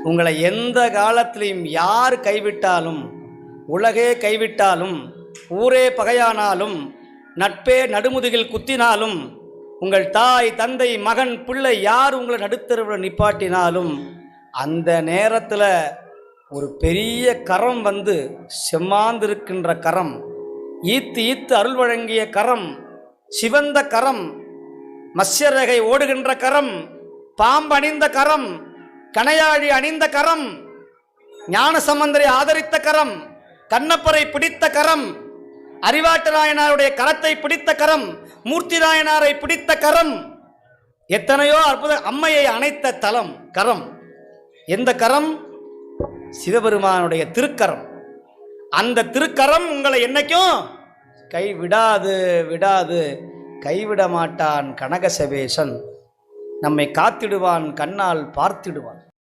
உங்களை எந்த காலத்திலையும் யார் கைவிட்டாலும், உலகே கைவிட்டாலும், ஊரே பகையானாலும், நட்பே நடுமுதுகில் குத்தினாலும், உங்கள் தாய் தந்தை மகன் பிள்ளை யார் உங்களை நடுத்தருவில் நிப்பாட்டினாலும், அந்த நேரத்தில் ஒரு பெரிய கரம் வந்து, செம்மாந்திருக்கின்ற கரம், ஈத்து ஈத்து அருள் வழங்கிய கரம், சிவந்த கரம், மத்ஸ்யரேகை ஓடுகின்ற கரம், பாம்பு அணிந்த கரம், கணையாழி அணிந்த கரம், ஞான சம்பந்தரை ஆதரித்த கரம், கண்ணப்பரை பிடித்த கரம், அறிவாட்டு நாயனாருடைய கரத்தை பிடித்த கரம், மூர்த்தி நாயனாரை பிடித்த கரம், எத்தனையோ அற்புத அம்மையை அணைத்த தலம் கரம். எந்த கரம்? சிவபெருமானுடைய திருக்கரம். அந்த திருக்கரம் உங்களை என்னைக்கும் கைவிடாது விடாது. கைவிட மாட்டான் கனகசபேசன், நம்மை காத்திடுவான், கண்ணால் பார்த்திடுவான்.